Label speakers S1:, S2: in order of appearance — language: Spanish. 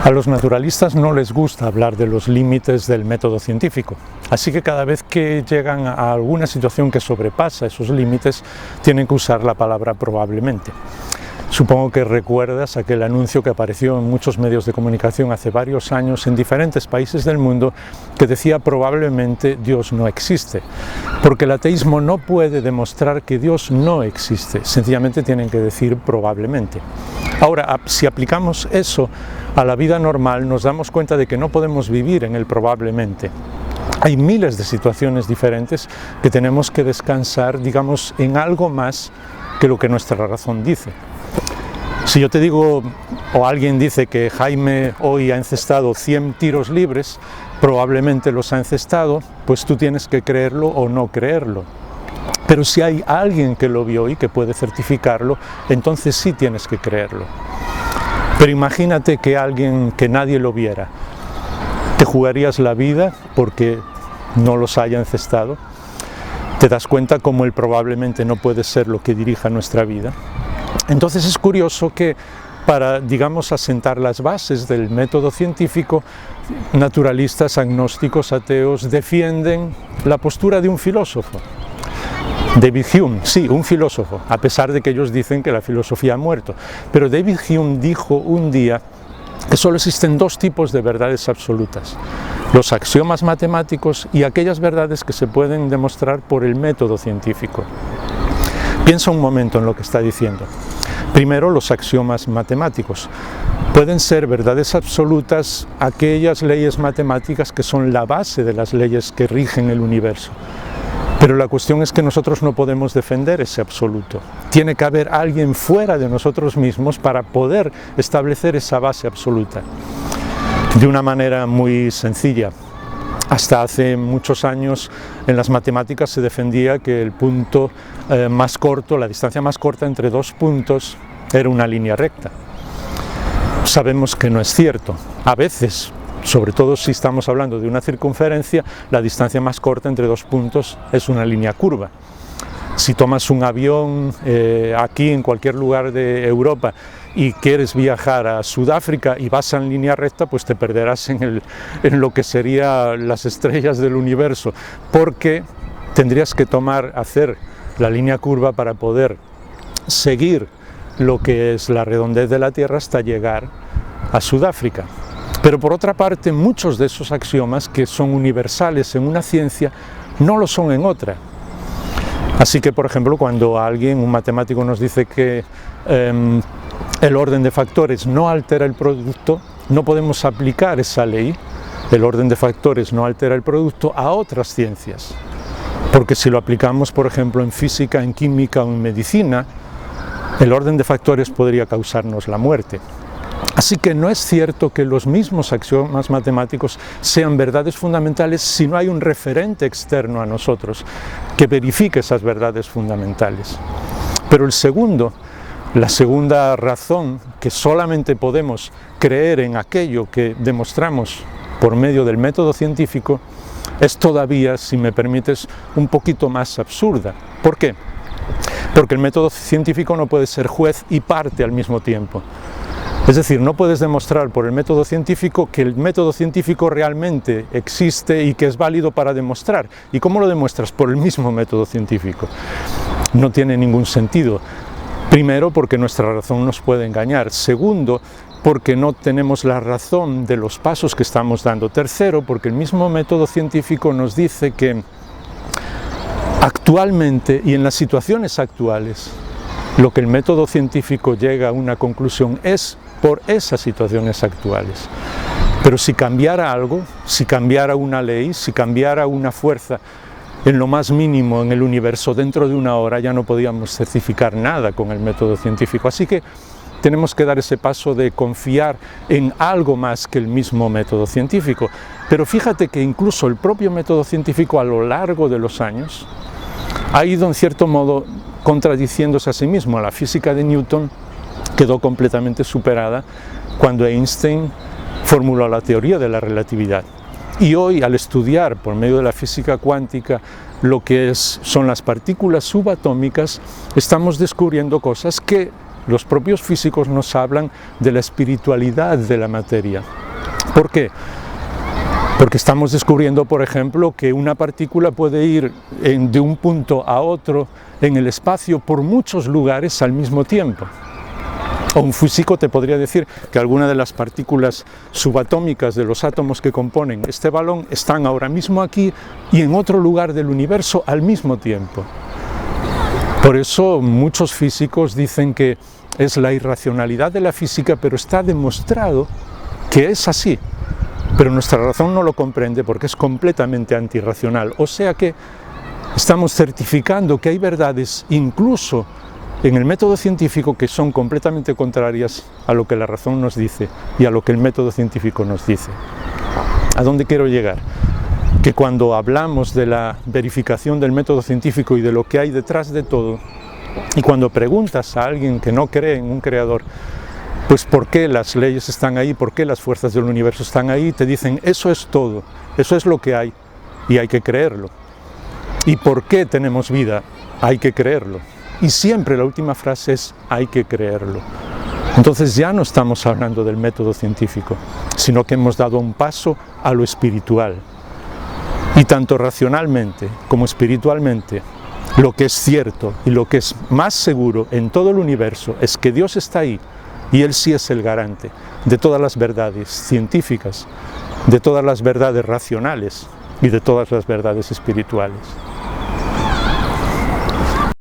S1: A los naturalistas no les gusta hablar de los límites del método científico, así que cada vez que llegan a alguna situación que sobrepasa esos límites, tienen que usar la palabra probablemente. Supongo que recuerdas aquel anuncio que apareció en muchos medios de comunicación hace varios años en diferentes países del mundo que decía probablemente Dios no existe, porque el ateísmo no puede demostrar que Dios no existe, sencillamente tienen que decir probablemente. Ahora, si aplicamos eso a la vida normal, nos damos cuenta de que no podemos vivir en el probablemente. Hay miles de situaciones diferentes que tenemos que descansar, digamos, en algo más que lo que nuestra razón dice. Si yo te digo, o alguien dice que Jaime hoy ha encestado 100 tiros libres, probablemente los ha encestado, pues tú tienes que creerlo o no creerlo. Pero si hay alguien que lo vio y que puede certificarlo, entonces sí tienes que creerlo. Pero imagínate que nadie lo viera. ¿Te jugarías la vida porque no los haya encestado? ¿Te das cuenta cómo el probablemente no puede ser lo que dirija nuestra vida? Entonces es curioso que para, digamos, asentar las bases del método científico, naturalistas, agnósticos, ateos, defienden la postura de un filósofo. David Hume, sí, un filósofo, a pesar de que ellos dicen que la filosofía ha muerto. Pero David Hume dijo un día que solo existen dos tipos de verdades absolutas: los axiomas matemáticos y aquellas verdades que se pueden demostrar por el método científico. Piensa un momento en lo que está diciendo. Primero, los axiomas matemáticos. Pueden ser verdades absolutas aquellas leyes matemáticas que son la base de las leyes que rigen el universo. Pero la cuestión es que nosotros no podemos defender ese absoluto. Tiene que haber alguien fuera de nosotros mismos para poder establecer esa base absoluta. De una manera muy sencilla. Hasta hace muchos años en las matemáticas se defendía que el punto más corto, la distancia más corta entre dos puntos era una línea recta. Sabemos que no es cierto. A veces, sobre todo si estamos hablando de una circunferencia, la distancia más corta entre dos puntos es una línea curva. Si tomas un avión aquí en cualquier lugar de Europa y quieres viajar a Sudáfrica y vas en línea recta, pues te perderás en lo que serían las estrellas del universo, porque tendrías que hacer la línea curva para poder seguir lo que es la redondez de la Tierra hasta llegar a Sudáfrica. Pero por otra parte, muchos de esos axiomas que son universales en una ciencia no lo son en otra. Así que, por ejemplo, cuando un matemático nos dice que el orden de factores no altera el producto, no podemos aplicar esa ley, el orden de factores no altera el producto, a otras ciencias. Porque si lo aplicamos, por ejemplo, en física, en química o en medicina, el orden de factores podría causarnos la muerte. Así que no es cierto que los mismos axiomas matemáticos sean verdades fundamentales si no hay un referente externo a nosotros que verifique esas verdades fundamentales. Pero la segunda razón, que solamente podemos creer en aquello que demostramos por medio del método científico, es todavía, si me permites, un poquito más absurda. ¿Por qué? Porque el método científico no puede ser juez y parte al mismo tiempo. Es decir, no puedes demostrar por el método científico que el método científico realmente existe y que es válido para demostrar. ¿Y cómo lo demuestras? Por el mismo método científico. No tiene ningún sentido. Primero, porque nuestra razón nos puede engañar. Segundo, porque no tenemos la razón de los pasos que estamos dando. Tercero, porque el mismo método científico nos dice que actualmente y en las situaciones actuales, lo que el método científico llega a una conclusión es por esas situaciones actuales. Pero si cambiara algo, si cambiara una ley, si cambiara una fuerza en lo más mínimo en el universo, dentro de una hora ya no podíamos certificar nada con el método científico. Así que tenemos que dar ese paso de confiar en algo más que el mismo método científico. Pero fíjate que incluso el propio método científico a lo largo de los años ha ido en cierto modo contradiciéndose a sí mismo. La física de Newton quedó completamente superada cuando Einstein formuló la teoría de la relatividad. Y hoy, al estudiar por medio de la física cuántica lo que son las partículas subatómicas, estamos descubriendo cosas que Los propios físicos nos hablan de la espiritualidad de la materia. ¿Por qué? Porque estamos descubriendo, por ejemplo, que una partícula puede ir de un punto a otro en el espacio por muchos lugares al mismo tiempo. O un físico te podría decir que algunas de las partículas subatómicas de los átomos que componen este balón están ahora mismo aquí y en otro lugar del universo al mismo tiempo. Por eso muchos físicos dicen que es la irracionalidad de la física, pero está demostrado que es así. Pero nuestra razón no lo comprende porque es completamente antirracional. O sea que estamos certificando que hay verdades incluso en el método científico que son completamente contrarias a lo que la razón nos dice y a lo que el método científico nos dice. ¿A dónde quiero llegar? Que cuando hablamos de la verificación del método científico y de lo que hay detrás de todo, y cuando preguntas a alguien que no cree en un creador, pues ¿por qué las leyes están ahí? ¿Por qué las fuerzas del universo están ahí? Te dicen, eso es todo, eso es lo que hay y hay que creerlo. ¿Y por qué tenemos vida? Hay que creerlo. Y siempre la última frase es, hay que creerlo. Entonces ya no estamos hablando del método científico, sino que hemos dado un paso a lo espiritual. Y tanto racionalmente como espiritualmente, lo que es cierto y lo que es más seguro en todo el universo es que Dios está ahí y Él sí es el garante de todas las verdades científicas, de todas las verdades racionales y de todas las verdades espirituales.